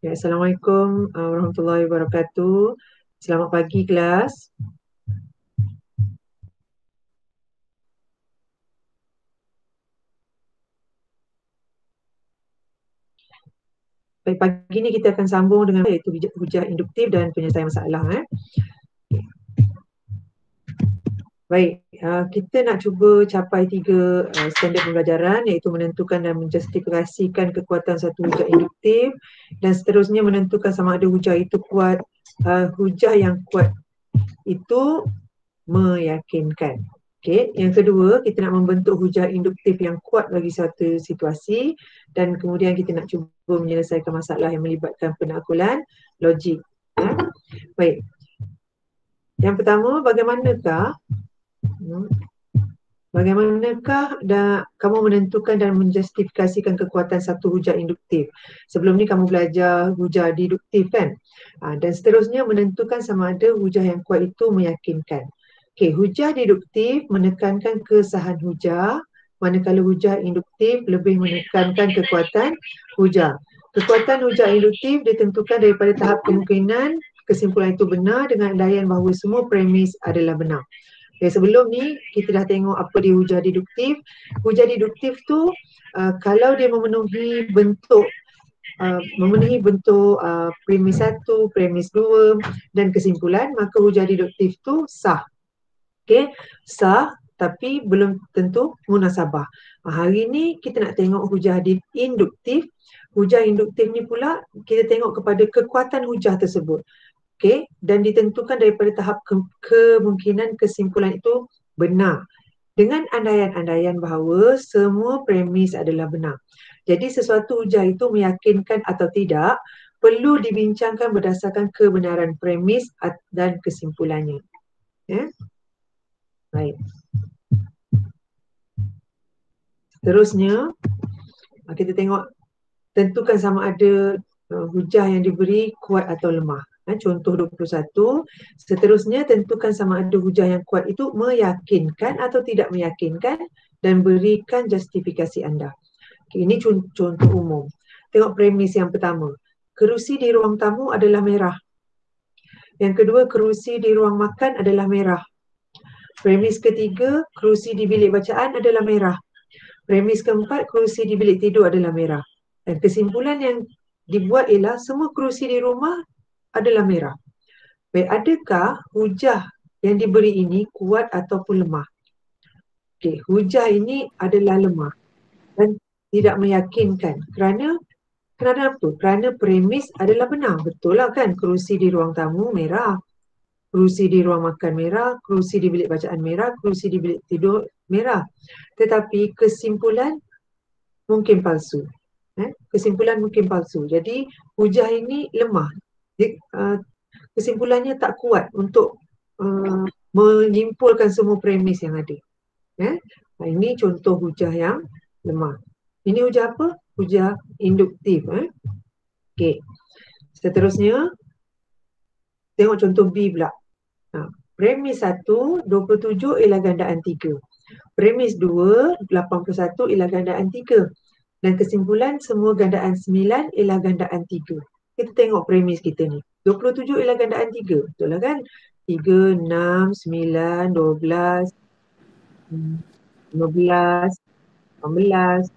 Ya, Assalamualaikum warahmatullahi wabarakatuh. Selamat pagi kelas. Baik, pagi ni kita akan sambung dengan iaitu hujah induktif dan penyelesaian masalah. Baik, kita nak cuba capai 3 standard pembelajaran, iaitu menentukan dan menjustifikasikan kekuatan satu hujah induktif dan seterusnya menentukan sama ada hujah itu kuat. Hujah yang kuat itu meyakinkan. Okey, yang kedua, kita nak membentuk hujah induktif yang kuat bagi satu situasi dan kemudian kita nak cuba menyelesaikan masalah yang melibatkan penaklukan logik. Baik. Yang pertama, bagaimanakah kamu menentukan dan menjustifikasikan kekuatan satu hujah induktif? Sebelum ni kamu belajar hujah deduktif kan? Dan seterusnya menentukan sama ada hujah yang kuat itu meyakinkan. Okey, hujah deduktif menekankan kesahan hujah, manakala hujah induktif lebih menekankan kekuatan hujah. Kekuatan hujah induktif ditentukan daripada tahap kemungkinan kesimpulan itu benar dengan andaian bahawa semua premis adalah benar. Okay, sebelum ni kita dah tengok apa dia hujah deduktif. Hujah deduktif tu kalau dia memenuhi bentuk premis 1, premis 2 dan kesimpulan, maka hujah deduktif tu sah. Okey, sah tapi belum tentu munasabah. Hari ni kita nak tengok hujah induktif. Hujah induktif ni pula kita tengok kepada kekuatan hujah tersebut. Okey, dan ditentukan daripada tahap kemungkinan kesimpulan itu benar dengan andaian-andaian bahawa semua premis adalah benar. Jadi sesuatu hujah itu meyakinkan atau tidak perlu dibincangkan berdasarkan kebenaran premis dan kesimpulannya. Ya. Baik. Seterusnya, kita tengok tentukan sama ada hujah yang diberi kuat atau lemah. Contoh 21. Seterusnya, tentukan sama ada hujah yang kuat itu meyakinkan atau tidak meyakinkan dan berikan justifikasi anda. Okay, ini contoh umum. Tengok premis yang pertama. Kerusi di ruang tamu adalah merah. Yang kedua, kerusi di ruang makan adalah merah. Premis ketiga, kerusi di bilik bacaan adalah merah. Premis keempat, kerusi di bilik tidur adalah merah. Dan kesimpulan yang dibuat ialah semua kerusi di rumah adalah merah. Baik, adakah hujah yang diberi ini kuat ataupun lemah? Okey, hujah ini adalah lemah dan tidak meyakinkan. Kerana apa? Kerana premis adalah benar. Betul lah kan? Kerusi di ruang tamu merah. Kerusi di ruang makan merah, kerusi di bilik bacaan merah, kerusi di bilik tidur merah. Tetapi kesimpulan mungkin palsu. Kesimpulan mungkin palsu. Jadi hujah ini lemah. Kesimpulannya tak kuat untuk menyimpulkan semua premis yang ada. Ini contoh hujah yang lemah. Ini hujah apa? Hujah induktif. Okey. Seterusnya, tengok contoh B pula. Premis 1, 27 ialah gandaan 3. Premis 2, 81 ialah gandaan 3. Dan kesimpulan semua gandaan 9 ialah gandaan 3. Kita tengok premis kita ni. 27 ialah gandaan 3. Betul lah kan? 3, 6, 9, 12, 15, 18,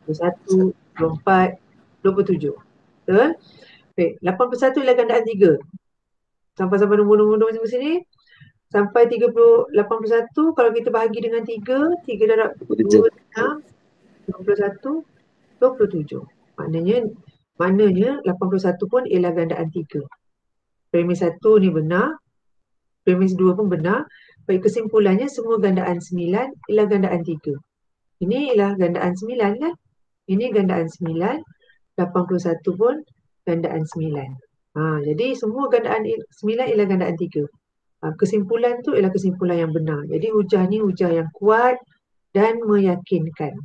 21, 24, 27. Betul? Baik, 81 ialah gandaan 3. Sampai nombor-nombor sampai sini. Sampai 81, kalau kita bahagi dengan 3 darab 2, 6, 21, 27. Maknanya 81 pun ialah gandaan 3. Premis 1 ni benar. Premis 2 pun benar. Baik, kesimpulannya semua gandaan 9 ialah gandaan 3. Ini ialah gandaan 9 kan? Ini gandaan 9. 81 pun gandaan 9. Jadi semua gandaan 9 ialah gandaan 3. Kesimpulan tu ialah kesimpulan yang benar. Jadi hujah ni hujah yang kuat dan meyakinkan.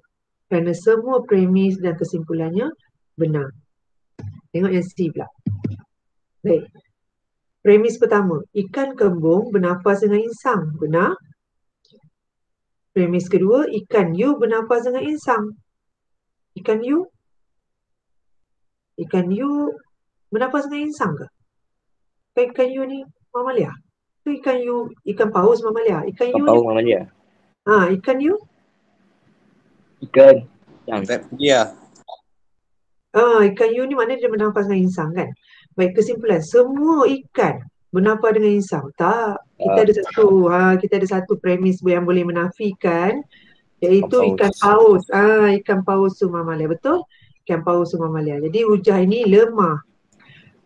Kerana semua premis dan kesimpulannya benar. Tengok yang C pula. Baik. Premis pertama, ikan kembung bernafas dengan insang. Benar. Premis kedua, ikan hiu bernafas dengan insang. Ikan hiu bernafas dengan insang ke? Ikan hiu ni mamalia? Tu ikan hiu, ikan paus mamalia? Ikan hiu ni, Paus mamalia. ikan hiu? Ikan yang Reptilia. Ikan hiu ni maknanya dia bernafas dengan insang kan? Baik, kesimpulan, semua ikan bernafas dengan insang? Tak. Kita ada satu premis yang boleh menafikan, iaitu ikan paus. Ikan paus tu mamalia, betul? Ikan paus tu mamalia. Jadi hujah ini lemah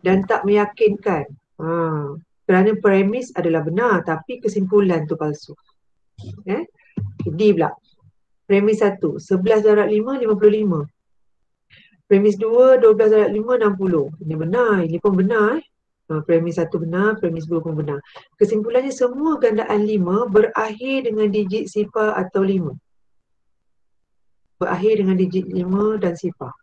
dan tak meyakinkan. Kerana premis adalah benar tapi kesimpulan tu palsu. D pula. Premis 1, 11/5, 55. Premis 2, 12/5, 60. Ini benar, ini pun benar. Premis 1 benar, premis 2 pun benar. Kesimpulannya semua gandaan 5 berakhir dengan digit sifar atau 5. Berakhir dengan digit 5 dan sifar.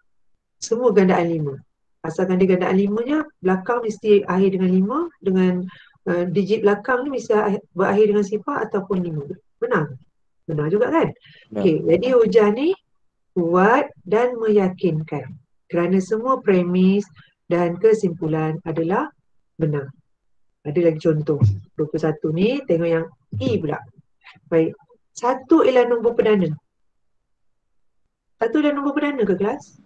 Semua gandaan 5. Asalkan dia gandaan 5-nya, belakang mesti akhir dengan 5, dengan digit belakang ni mesti berakhir dengan sifar ataupun 5. Benar? Benar juga kan? Okey, jadi hujah ni kuat dan meyakinkan kerana semua premis dan kesimpulan adalah benar. Ada lagi contoh 21 ni, tengok yang E pula. Baik, 1 ialah nombor perdana. 1 ialah nombor perdana ke kelas?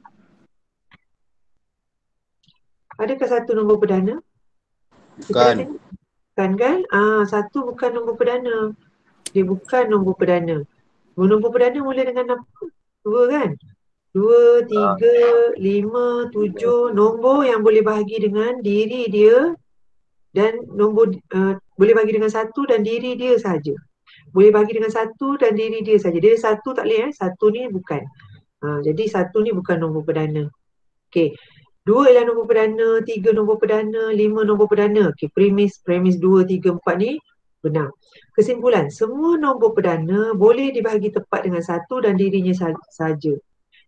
Adakah 1 nombor perdana? Bukan. Bukan kan? 1 bukan nombor perdana. Dia bukan nombor perdana. Nombor perdana mula dengan apa? 2 kan? 2, 3, 5, 7. Nombor yang boleh bahagi dengan diri dia dan nombor boleh bahagi dengan 1 dan diri dia saja. Boleh bahagi dengan 1 dan diri dia saja. Dia 1 tak boleh 1 ni bukan. Jadi 1 ni bukan nombor perdana. Okey. 2 ialah nombor perdana, 3 nombor perdana, 5 nombor perdana. Okey, premis 2, 3, 4 ni benar. Kesimpulan, semua nombor perdana boleh dibahagi tepat dengan 1 dan dirinya saja.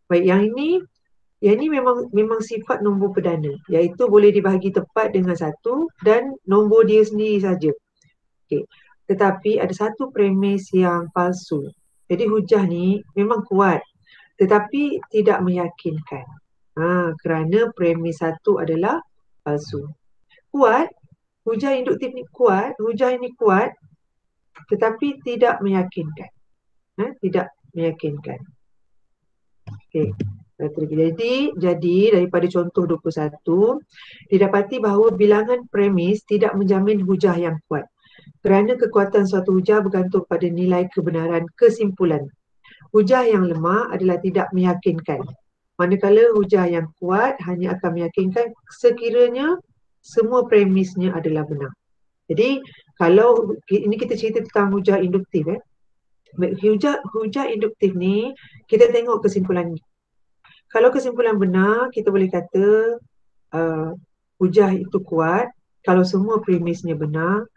Baik, yang ini memang sifat nombor perdana, iaitu boleh dibahagi tepat dengan 1 dan nombor dia sendiri saja. Okey. Tetapi ada satu premis yang palsu. Jadi hujah ni memang kuat tetapi tidak meyakinkan. Kerana premis 1 adalah palsu. Kuat, hujah induktif ni kuat, hujah ini kuat tetapi tidak meyakinkan. Tidak meyakinkan. Okey. Jadi daripada contoh 21, didapati bahawa bilangan premis tidak menjamin hujah yang kuat. Kerana kekuatan suatu hujah bergantung pada nilai kebenaran kesimpulan. Hujah yang lemah adalah tidak meyakinkan. Manakala hujah yang kuat hanya akan meyakinkan sekiranya semua premisnya adalah benar. Jadi kalau ini kita cerita tentang hujah induktif. Hujah induktif ni kita tengok kesimpulan ni. Kalau kesimpulan benar, kita boleh kata hujah itu kuat. Kalau semua premisnya benar,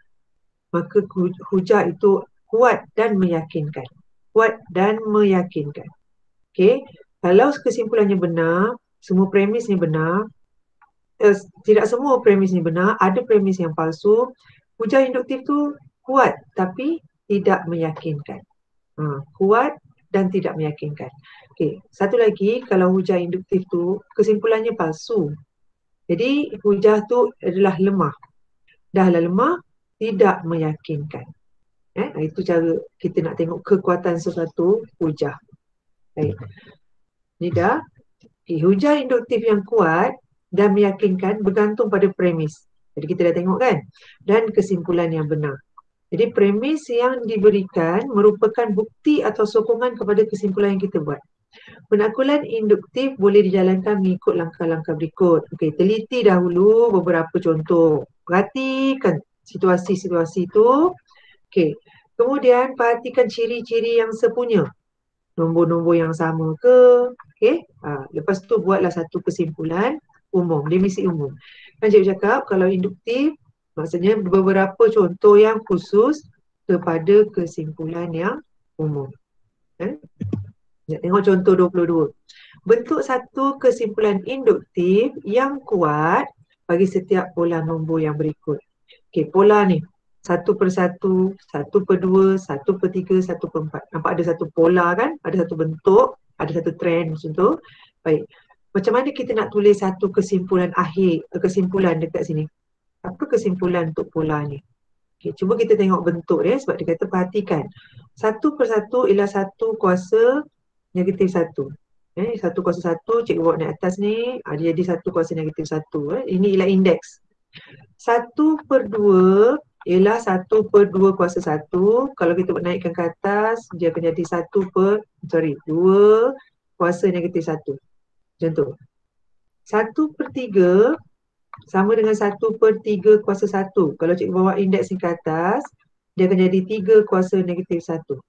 maka hujah itu kuat dan meyakinkan. Kuat dan meyakinkan. Okey, kalau kesimpulannya benar, semua premisnya benar, tidak semua premisnya benar, ada premis yang palsu, hujah induktif tu kuat tapi tidak meyakinkan. Kuat dan tidak meyakinkan. Okey, satu lagi, kalau hujah induktif tu kesimpulannya palsu. Jadi hujah tu adalah lemah. Dahlah lemah, tidak meyakinkan. Itu cara kita nak tengok kekuatan sesuatu hujah. Baik. Ni dah. Hujah induktif yang kuat dan meyakinkan bergantung pada premis. Jadi kita dah tengok kan? Dan kesimpulan yang benar. Jadi premis yang diberikan merupakan bukti atau sokongan kepada kesimpulan yang kita buat. Penaklukan induktif boleh dijalankan mengikut langkah-langkah berikut. Okey, teliti dahulu beberapa contoh. Perhatikan situasi-situasi itu. Okey. Kemudian perhatikan ciri-ciri yang sepunya. Nombor-nombor yang sama ke? Okey. Lepas tu buatlah satu kesimpulan umum, definisi umum. Kan cikgu cakap kalau induktif maksudnya beberapa contoh yang khusus kepada kesimpulan yang umum. Tengok contoh 22. Bentuk satu kesimpulan induktif yang kuat bagi setiap pola nombor yang berikut. Okey, pola ni 1/1, 1/2, 1/3, 1/4. Nampak ada satu pola kan? Ada satu bentuk, ada satu trend macam tu. Baik. macam mana kita nak tulis satu kesimpulan akhir, kesimpulan dekat sini. Apa kesimpulan untuk pola ni? Okay, cuba kita tengok bentuk dia sebab dia kata perhatikan. 1/1 ialah 1 kuasa negatif 1. 1/1 cikgu bawa naik atas ni, dia jadi 1 kuasa negatif 1. Ini ialah indeks. 1/2 ialah 1/2 kuasa 1. Kalau kita naikkan ke atas, dia akan jadi 2 kuasa negatif 1. Macam tu. 1/3 sama dengan 1/3 kuasa 1. Kalau cikgu bawa indeks ni ke atas, dia akan jadi 3 kuasa negatif 1.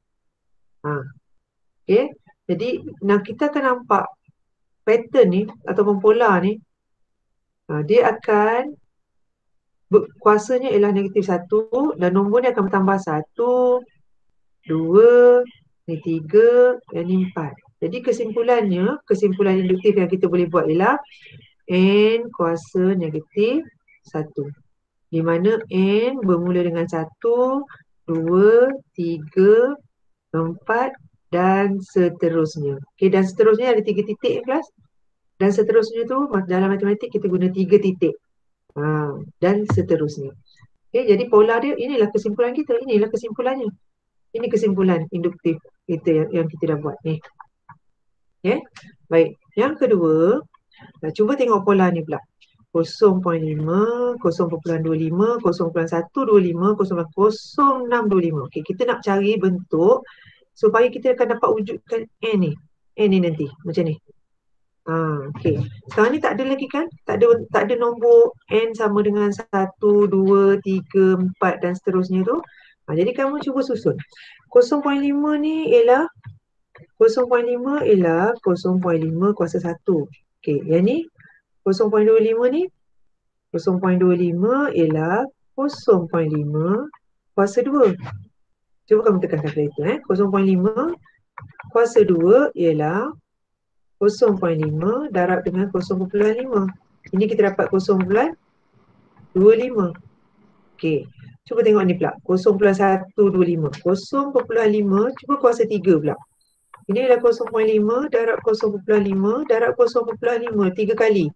Okay. Jadi kita akan nampak pattern ni ataupun pola ni, dia akan kuasanya ialah negatif 1 dan nombor ni akan bertambah 1, 2, ni 3 dan ni 4. Jadi kesimpulan induktif yang kita boleh buat ialah N kuasa negatif 1. Di mana N bermula dengan 1, 2, 3, 4 dan seterusnya. Okay, dan seterusnya ada 3 titik kelas. Dan seterusnya tu dalam matematik kita guna 3 titik. Dan seterusnya. Okay, jadi pola dia, inilah kesimpulan kita. Inilah kesimpulannya. Ini kesimpulan induktif kita yang kita dah buat ni. Okay, baik. Yang kedua, cuba tengok pola ni pula. 0.5, 0.25, 0.125, 0.0625. Okay, kita nak cari bentuk supaya kita akan dapat wujudkan N ni. N ni nanti, macam ni. Okay. Sekarang ni tak ada lagi kan? Tak ada nombor N sama dengan 1, 2, 3, 4 dan seterusnya tu. Jadi kamu cuba susun. 0.5 ni ialah 0.5 kuasa 1. Okay, yang ni 0.25 ni 0.25 ialah 0.5 kuasa 2. Cuba kamu tekan kalkulator. 0.5 kuasa 2 ialah 0.5 darab dengan 0.5. Ini kita dapat 0.25. Okey. Cuba tengok ni pula. 0.125. 0.5 cuba kuasa 3 pula. Ini adalah 0.5 darab 0.5 darab 0.5. 3 kali.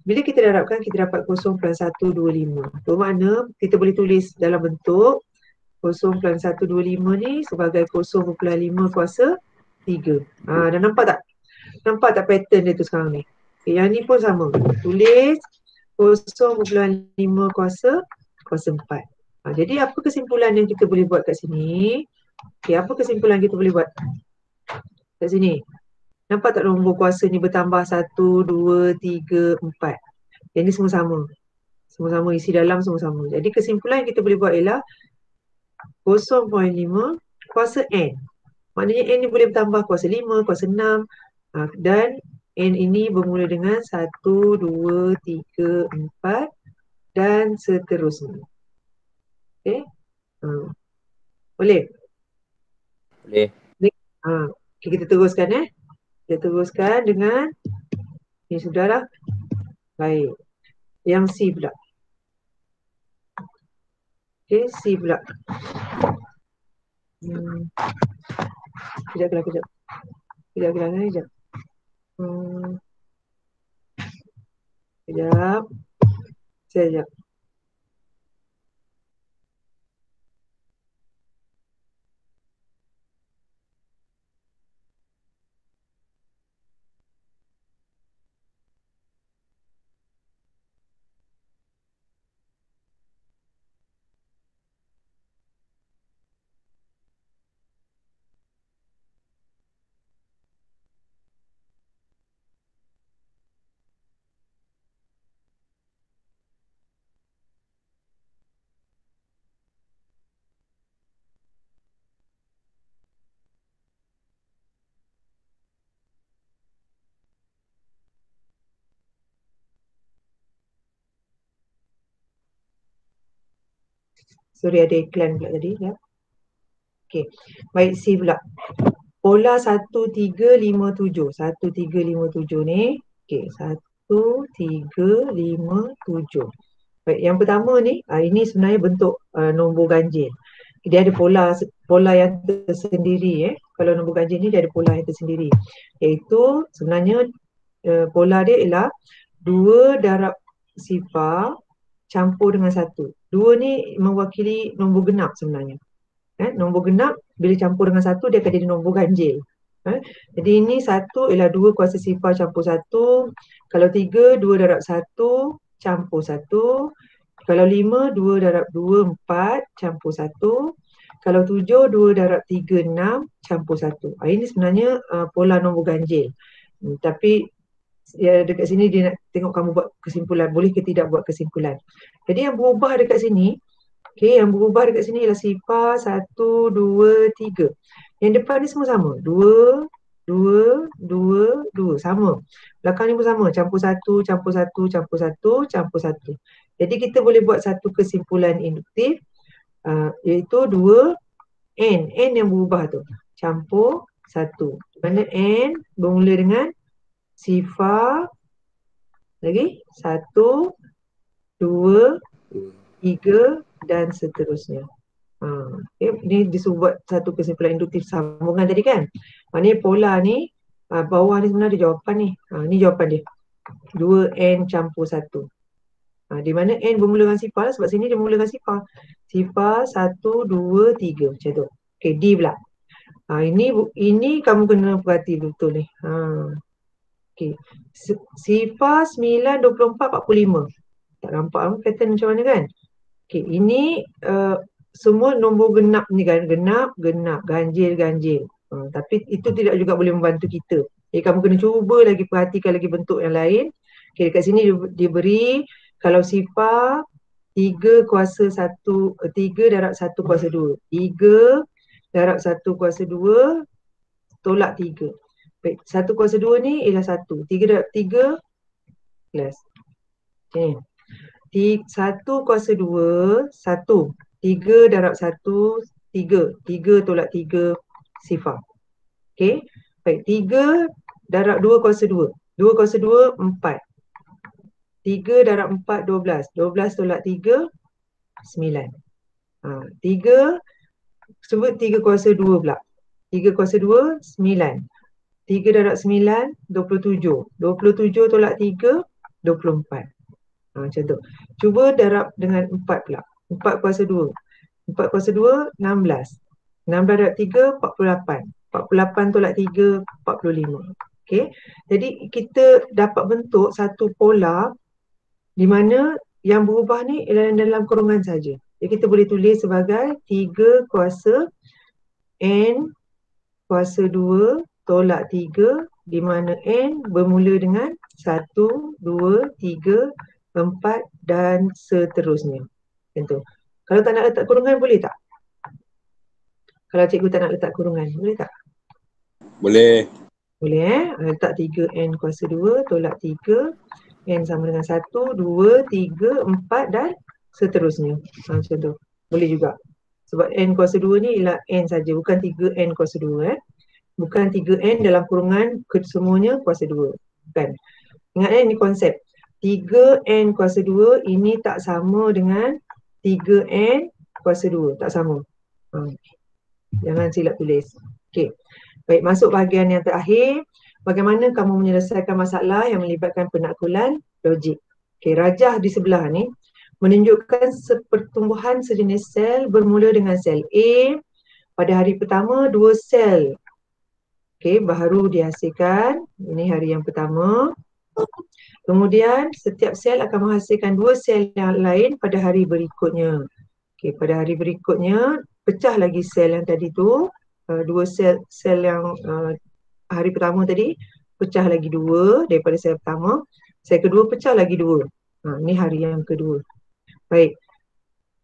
Bila kita darabkan, kita dapat 0.125. Bermakna kita boleh tulis dalam bentuk 0.125 ni sebagai 0.5 kuasa 3. Dah nampak tak? Nampak tak pattern dia tu sekarang ni? Okay, yang ni pun sama. Tulis 0.5 kuasa 4. Jadi apa kesimpulan yang kita boleh buat kat sini? Okay, apa kesimpulan kita boleh buat kat sini? Nampak tak nombor kuasa ni bertambah 1, 2, 3, 4. Yang ni semua sama. Semua sama, isi dalam semua sama. Jadi kesimpulan yang kita boleh buat ialah 0.5 kuasa N. Maknanya N ni boleh bertambah kuasa 5, kuasa 6. Dan N ini bermula dengan 1, 2, 3, 4 dan seterusnya. Okay. Boleh? Boleh. Okay, kita teruskan Kita teruskan dengan ni sudahlah. Baik. Yang C pula. Okay, C pula. Kejap. Kejap. Sekejap. Sorry, ada iklan pula tadi ya. Okey. Baik, C pula. Pola 1357. 1357 ni. Okey, 1357. Baik, yang pertama ni, ini sebenarnya bentuk nombor ganjil. Dia ada pola yang tersendiri. Kalau nombor ganjil ni dia ada pola yang tersendiri. Iaitu sebenarnya pola dia ialah 2 darab sifar campur dengan 1. 2 ni mewakili nombor genap sebenarnya. Nombor genap bila campur dengan 1 dia akan jadi nombor ganjil. Jadi ini 1 ialah 2 kuasa sifar campur 1. Kalau 3, 2 darab 1 campur 1. Kalau 5, 2 darab 2, 4 campur 1. Kalau 7, 2 darab 3, 6 campur 1. Ini sebenarnya pola nombor ganjil. Tapi ya, dekat sini dia nak tengok kamu buat kesimpulan. Boleh ke tidak buat kesimpulan. Jadi yang berubah dekat sini, yang berubah dekat sini ialah sifar 1, 2, 3. Yang depan ni semua sama. 2, 2, 2, 2. Sama. Belakang ni pun sama. Campur 1, campur 1, campur 1, campur 1. Jadi kita boleh buat satu kesimpulan induktif, iaitu 2N. N yang berubah tu. Campur 1. Mana N bermula dengan sifar lagi 1, 2, 3 dan seterusnya. Ini disuruh buat satu kesimpulan induktif sambungan tadi kan. Maknanya pola ni bawah ni sebenarnya ada jawapan ni. Ni jawapan dia. 2N campur 1. Di mana N bermula dengan sifar sebab sini dia bermula dengan sifar. Sifar 1, 2, 3 macam tu. Okey, D pula. Ini kamu kena perhati betul ni. Okey. Sifar 9, 24, 45. Tak nampak pattern macam mana kan? Okey, ini semua nombor genap ni kan, genap, ganjil. Tapi itu tidak juga boleh membantu kita. Jadi kamu kena cuba lagi perhatikan lagi bentuk yang lain. Okey, dekat sini dia beri kalau sifar 3 kuasa 1, 3 darab 1 kuasa 2. 3 darab 1 kuasa 2 tolak 3. Baik, 1 kuasa 2 ni ialah 1. 3 darab 3 plus. Okay. 1 kuasa 2, 1. 3 darab 1, 3. 3 tolak 3, sifar. Okey. Baik, 3 darab 2 kuasa 2. 2 kuasa 2, 4. 3 darab 4, 12. 12 tolak 3, 9. 3, sebut 3 kuasa 2 pula. 3 kuasa 2, 9. 3 darab 9, 27. 27 tolak 3, 24. Macam tu. Cuba darab dengan 4 pula. 4 kuasa 2. 4 kuasa 2, 16. 6 darab 3, 48. 48 tolak 3, 45. Okey. Jadi kita dapat bentuk satu pola di mana yang berubah ni ialah dalam kurungan saja. Jadi kita boleh tulis sebagai 3 kuasa N kuasa 2 tolak 3 di mana N bermula dengan 1, 2, 3, 4 dan seterusnya. Tentu. Kalau tak nak letak kurungan boleh tak? Kalau cikgu tak nak letak kurungan, boleh tak? Boleh. Boleh letak 3N kuasa 2 tolak 3. N sama dengan 1, 2, 3, 4 dan seterusnya. Macam tu. Boleh juga. Sebab N kuasa 2 ni ialah N saja, bukan 3N kuasa 2. Bukan 3N dalam kurungan semuanya kuasa 2. Bukan. Ingat ini konsep. 3N kuasa 2 ini tak sama dengan 3N kuasa 2. Tak sama. Jangan silap tulis. Okey. Baik, masuk bahagian yang terakhir. Bagaimana kamu menyelesaikan masalah yang melibatkan penaklukan logik. Okey, rajah di sebelah ni menunjukkan pertumbuhan sejenis sel bermula dengan sel A. Pada hari pertama, 2 sel baru dihasilkan. Ini hari yang pertama. Kemudian setiap sel akan menghasilkan 2 sel yang lain pada hari berikutnya. Okey, pada hari berikutnya pecah lagi sel yang tadi tu. 2 sel yang hari pertama tadi pecah lagi 2 daripada sel pertama. Sel kedua pecah lagi 2. Ini hari yang kedua. Baik.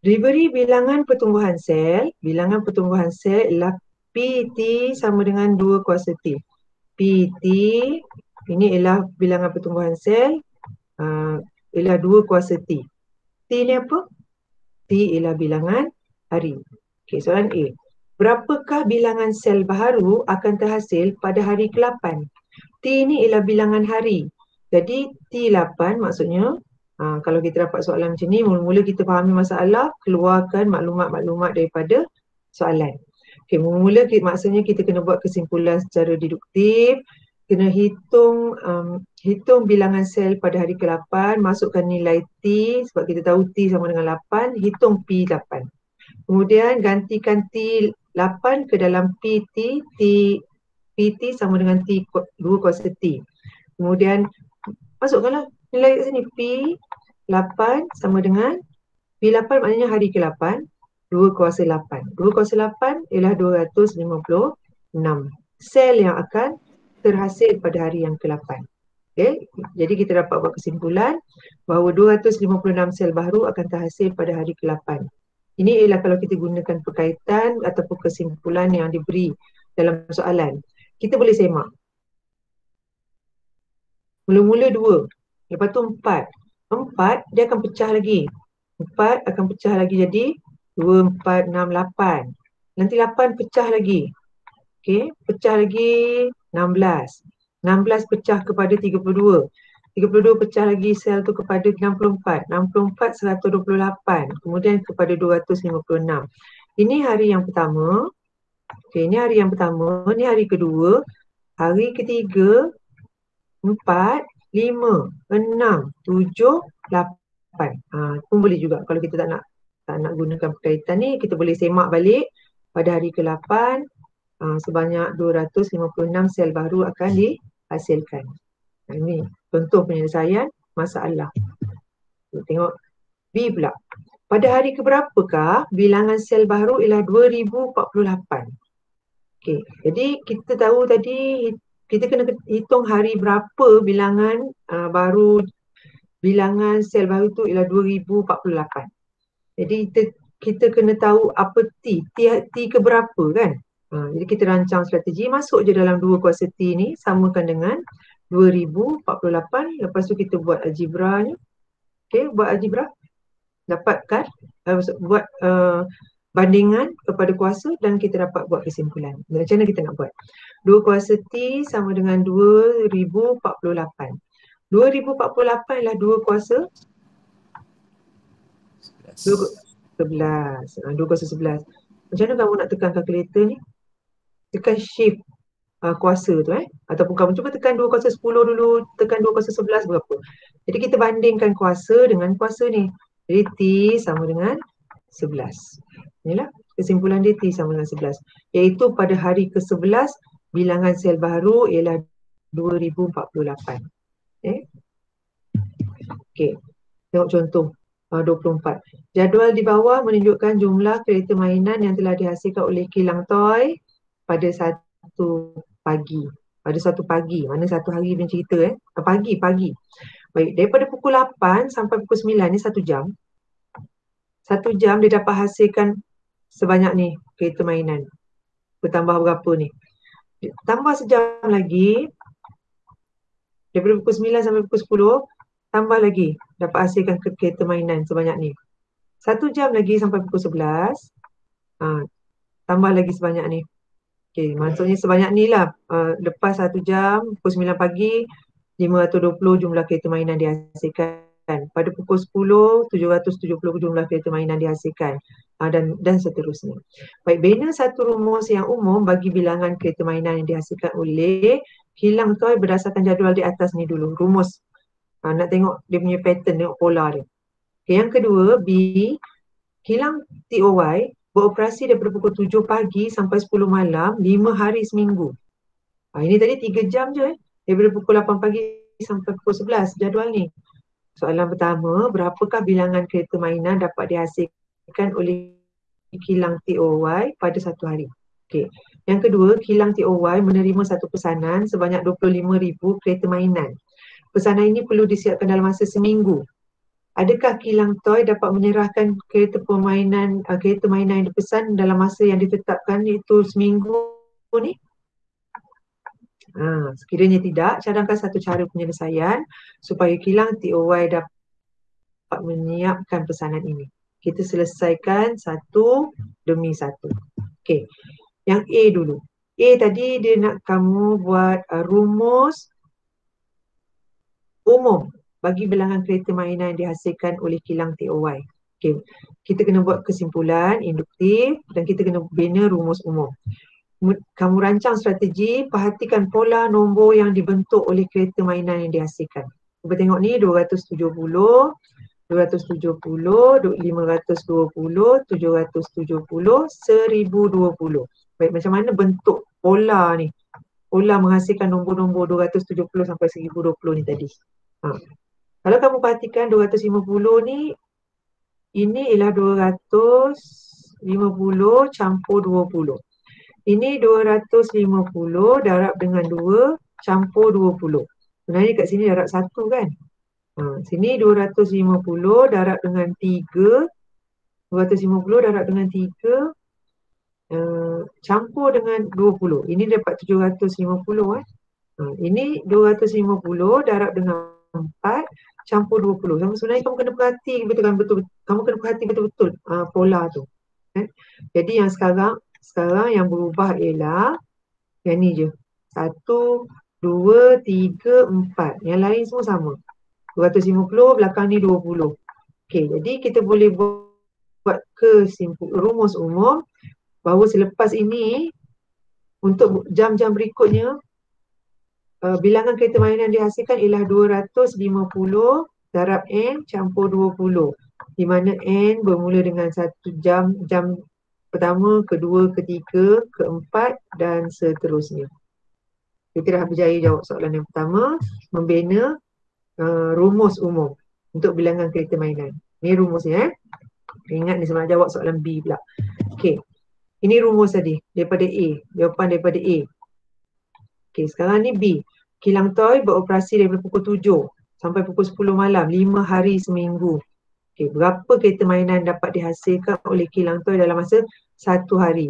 Diberi bilangan pertumbuhan sel. Bilangan pertumbuhan sel ialah PT sama dengan 2 kuasa T. PT ini ialah bilangan pertumbuhan sel ialah 2 kuasa T. T ni apa? T ialah bilangan hari. Okey, soalan A. Berapakah bilangan sel baharu akan terhasil pada hari ke-8? T ni ialah bilangan hari. Jadi T8 maksudnya kalau kita dapat soalan macam ni, mula-mula kita fahami masalah, keluarkan maklumat-maklumat daripada soalan. Okey, mula-mula maksudnya kita kena buat kesimpulan secara deduktif, kena hitung hitung bilangan sel pada hari ke-8, masukkan nilai T sebab kita tahu T sama dengan 8, hitung P8. Kemudian gantikan T8 ke dalam PT, PT sama dengan T2 kuasa T. Kemudian masukkanlah nilai kat sini, P8 sama dengan, P8 maknanya hari ke-8, 2 kuasa 8. 2 kuasa 8 ialah 256 sel yang akan terhasil pada hari yang ke-8. Okay. Jadi kita dapat buat kesimpulan bahawa 256 sel baru akan terhasil pada hari ke-8. Ini ialah kalau kita gunakan perkaitan ataupun kesimpulan yang diberi dalam soalan. Kita boleh semak. Mula-mula 2, lepas tu 4. 4 dia akan pecah lagi. 4 akan pecah lagi jadi 2, 4, 6, 8. Nanti 8 pecah lagi. Okey, pecah lagi 16. 16 pecah kepada 32. 32 pecah lagi sel tu kepada 64. 64 128. Kemudian kepada 256. Ini hari yang pertama. Okey, ini hari yang pertama. Ini hari kedua. Hari ketiga, 4, 5, 6, 7, 8. Pun boleh juga kalau kita tak nak gunakan perkaitan ni, kita boleh semak balik pada hari ke-8. Sebanyak 256 sel baru akan dihasilkan. Ini contoh penyelesaian masalah. Kita tengok B pula. Pada hari keberapakah bilangan sel baru ialah 2048? Okey, jadi kita tahu tadi kita kena hitung hari berapa bilangan bilangan sel baru tu ialah 2048. Jadi kita kena tahu apa T ke berapa kan? Jadi kita rancang strategi, masuk je dalam 2 kuasa T ni, samakan dengan 2048. Lepas tu kita buat algebra ni. Okay, buat algebra. Dapatkan, buat bandingan kepada kuasa dan kita dapat buat kesimpulan. Macam mana kita nak buat? 2 kuasa T sama dengan 2048. 2048 ialah 2 kuasa 11. 2 kuasa 11. Macam mana kamu nak tekan kalkulator ni? Tekan shift kuasa tu ataupun kamu cuba tekan 2 kuasa 10 dulu, tekan 2 kuasa 11 berapa. Jadi kita bandingkan kuasa dengan kuasa ni. Jadi T sama dengan 11. Inilah kesimpulan dia, T sama dengan 11. Iaitu pada hari ke-11 bilangan sel baru ialah 2048. Okey. Tengok contoh 24. Jadual di bawah menunjukkan jumlah kereta mainan yang telah dihasilkan oleh kilang toy pada satu pagi. Pada satu pagi. Mana satu hari punya cerita Pagi. Baik, daripada pukul 8 sampai pukul 9 ni 1 jam. 1 jam dia dapat hasilkan sebanyak ni kereta mainan. Bertambah berapa ni? Tambah sejam lagi. Daripada pukul 9 sampai pukul 10, tambah lagi dapat hasilkan kereta mainan sebanyak ni. 1 jam lagi sampai pukul 11. Tambah lagi sebanyak ni. Okey, maksudnya sebanyak ni lah. Lepas 1 jam, pukul 9 pagi, 520 jumlah kereta mainan dihasilkan. Pada pukul 10, 770 jumlah kereta mainan dihasilkan. Dan seterusnya. Baik, bina satu rumus yang umum bagi bilangan kereta mainan yang dihasilkan oleh kilang toy berdasarkan jadual di atas ni dulu. Rumus. Nak tengok dia punya pattern, tengok pola dia. Okay, yang kedua, B. Kilang TOY beroperasi daripada pukul 7 pagi sampai 10 malam, 5 hari seminggu. Ini tadi 3 jam je daripada pukul 8 pagi sampai pukul 11 jadual ni. Soalan pertama, berapakah bilangan kereta mainan dapat dihasilkan oleh kilang TOY pada satu hari? Okay. Yang kedua, kilang TOY menerima satu pesanan sebanyak 25,000 kereta mainan. Pesanan ini perlu disiapkan dalam masa seminggu. Adakah kilang toy dapat menyerahkan kereta mainan yang dipesan dalam masa yang ditetapkan, iaitu seminggu ni? Sekiranya tidak, cadangkan satu cara penyelesaian supaya kilang TOY dapat menyiapkan pesanan ini. Kita selesaikan satu demi satu. Okey, yang A dulu. A tadi dia nak kamu buat rumus umum bagi bilangan kereta mainan yang dihasilkan oleh kilang TOY. Okay. Kita kena buat kesimpulan induktif dan kita kena bina rumus umum. kamu rancang strategi, perhatikan pola nombor yang dibentuk oleh kereta mainan yang dihasilkan. Cuba tengok ni 270, 270, 520, 770, 1020. Baik, macam mana bentuk pola ni? Pola menghasilkan nombor-nombor 270 sampai 1020 ni tadi. Kalau kamu perhatikan 250 ni, ini ialah 250 campur 20. Ini 250 darab dengan 2 campur 20. Sebenarnya kat sini darab 1 kan? Sini 250 darab dengan 3. 250 darab dengan 3 campur dengan 20. Ini dapat 750 kan? Ini 250 darab dengan 4 campur 20. Sebenarnya kamu kena perhati betul-betul. Kamu kena perhati betul-betul pola tu. Jadi yang sekarang yang berubah ialah yang ni je. 1, 2, 3, 4. Yang lain semua sama. 250 belakang ni 20. Okey, jadi kita boleh buat rumus umum bahawa selepas ini untuk jam-jam berikutnya bilangan kereta mainan dihasilkan ialah 250 darab N campur 20. Di mana N bermula dengan 1 jam pertama, kedua, ketiga, keempat dan seterusnya. Kita dah berjaya jawab soalan yang pertama, membina rumus umum untuk bilangan kereta mainan. Ni rumusnya. Ingat ni sebab jawab soalan B pula. Okey. Ini rumus tadi daripada A. Jawapan daripada A. Okey, sekarang ni B. Kilang toy beroperasi daripada pukul 7 sampai pukul 10 malam, 5 hari seminggu. Okey, berapa kereta mainan dapat dihasilkan oleh kilang toy dalam masa 1 hari?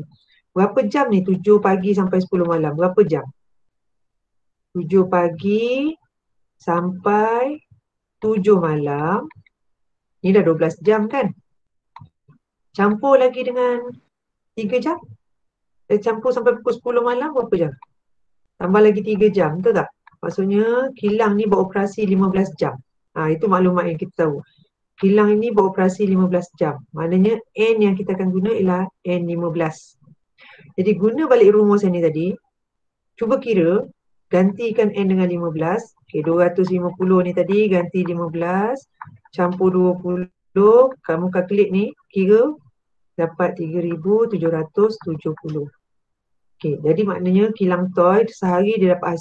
Berapa jam ni? 7 pagi sampai 10 malam. Berapa jam? 7 pagi sampai 7 malam. Ni dah 12 jam kan? Campur lagi dengan 3 jam. Campur sampai pukul 10 malam berapa jam? Tambah lagi 3 jam, betul tak? Maksudnya kilang ni beroperasi 15 jam. Itu maklumat yang kita tahu. Kilang ini beroperasi 15 jam. Maknanya N yang kita akan guna ialah N15. Jadi guna balik rumus yang ni tadi. Cuba kira, gantikan N dengan 15. Okay, 250 ni tadi ganti 15 campur 20. Kamu kalkulate ni, kira dapat 3,770. Okay, jadi maknanya kilang toy sehari dia dapat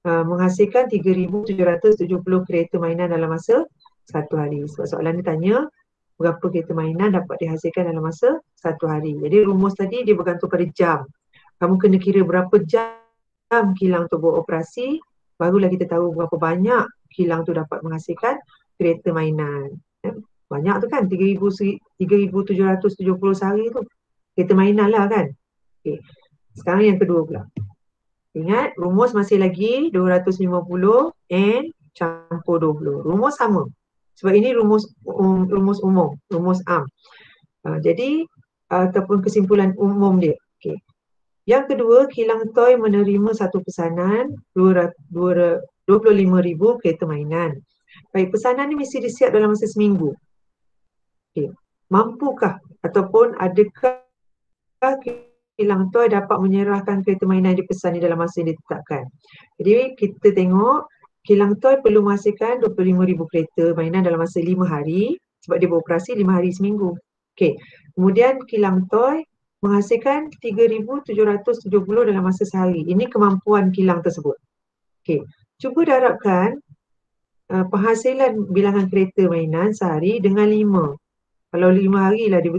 menghasilkan 3,770 kereta mainan dalam masa 1 hari. Sebab soalan ni tanya berapa kereta mainan dapat dihasilkan dalam masa 1 hari. Jadi rumus tadi dia bergantung pada jam. Kamu kena kira berapa jam kilang tu beroperasi, barulah kita tahu berapa banyak kilang tu dapat menghasilkan kereta mainan. Banyak tu kan, 3,770 sehari tu. Kereta mainan lah kan. Okay. Sekarang yang kedua pula. Ingat, rumus masih lagi 250 N campur 20. Rumus sama. Sebab ini rumus umum, rumus AM. Jadi, ataupun kesimpulan umum dia. Okay. Yang kedua, kilang toy menerima satu pesanan 25,000 kereta mainan. Baik, pesanan ni mesti disiap dalam masa seminggu. Okay. Mampukah ataupun adakah kilang toy dapat menyerahkan kereta mainan yang dipesan ni dalam masa yang ditetapkan? Jadi kita tengok kilang toy perlu menghasilkan 25,000 kereta mainan dalam masa 5 hari sebab dia beroperasi 5 hari seminggu. Okey. Kemudian kilang toy menghasilkan 3,770 dalam masa sehari. Ini kemampuan kilang tersebut. Okey. Cuba darabkan penghasilan bilangan kereta mainan sehari dengan 5. Kalau 5 hari lah, 5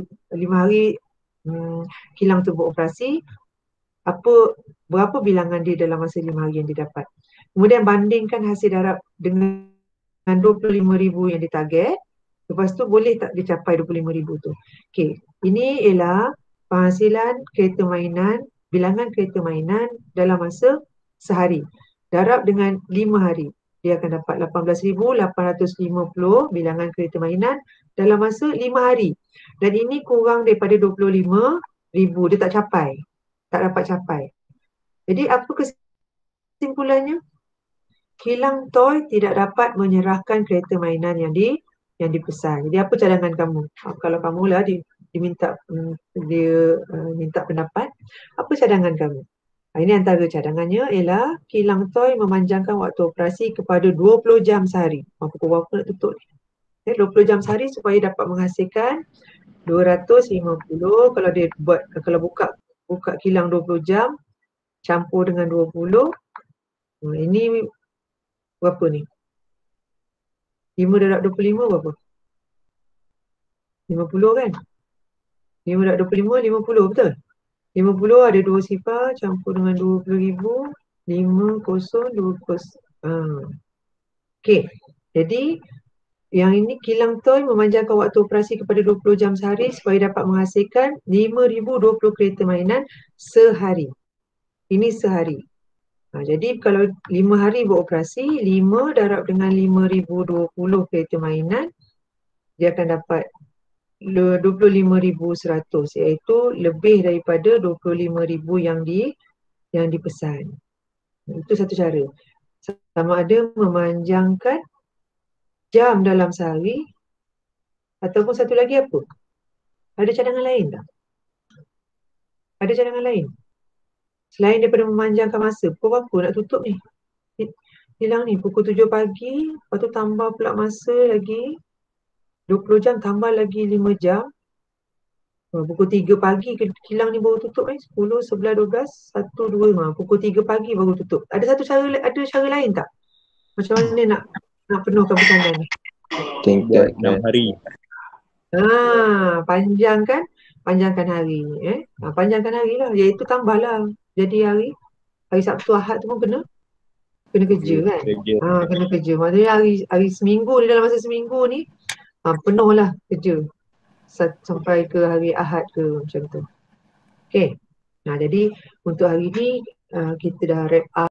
hari kilang tu beroperasi, berapa bilangan dia dalam masa 5 hari yang didapat. Kemudian bandingkan hasil darab dengan 25,000 yang ditarget. Lepas tu boleh tak dicapai 25,000 tu. Okey, ini ialah penghasilan kereta mainan, bilangan kereta mainan dalam masa sehari. Darab dengan 5 hari. Dia akan dapat 18,850 bilangan kereta mainan dalam masa 5 hari. Dan ini kurang daripada 25,000. Dia tak capai. Tak dapat capai. Jadi apa kesimpulannya? Kilang toy tidak dapat menyerahkan kereta mainan yang dipesan. Jadi apa cadangan kamu? Kalau kamu lah minta pendapat, Apa cadangan kamu? Ini antara cadangannya ialah kilang toy memanjangkan waktu operasi kepada 20 jam sehari. Pukul berapa nak tutup ni? 20 jam sehari supaya dapat menghasilkan 250. Kalau dia buat, kalau buka kilang 20 jam campur dengan 20, ini berapa ni? 5 darab 25 berapa? 50 kan? 5 darab 25, 50 betul? 50 ada 2 sifar campur dengan 20,000, 5020. Okey. Jadi yang ini kilang toy memanjangkan waktu operasi kepada 20 jam sehari supaya dapat menghasilkan 5,020 kereta mainan sehari. Ini sehari. Jadi kalau 5 hari beroperasi, 5 darab dengan 5,020 kereta mainan, dia akan dapat 25,100, iaitu lebih daripada 25,000 yang dipesan. Itu satu cara. Sama ada memanjangkan jam dalam sehari ataupun satu lagi apa? Ada cadangan lain tak? Ada cadangan lain? Selain daripada memanjangkan masa, pukul berapa nak tutup ni? Kilang ni pukul 7 pagi, lepas tu tambah pula masa lagi 20 jam, tambah lagi 5 jam. Pukul 3 pagi kilang ni baru tutup 10, 11, 12, 1, 2, pukul 3 pagi baru tutup. Ada cara lain tak? Macam mana nak penuhkan pesanan ni? Tingkat 6 hari. Panjangkan hari. Panjangkan hari lah, iaitu tambahlah. Jadi hari Sabtu Ahad tu pun kena kerja kan? Kena kerja. Maksudnya hari seminggu ni, dalam masa seminggu ni penuhlah kerja sampai ke hari Ahad ke macam tu. Okey. Jadi untuk hari ni kita dah wrap up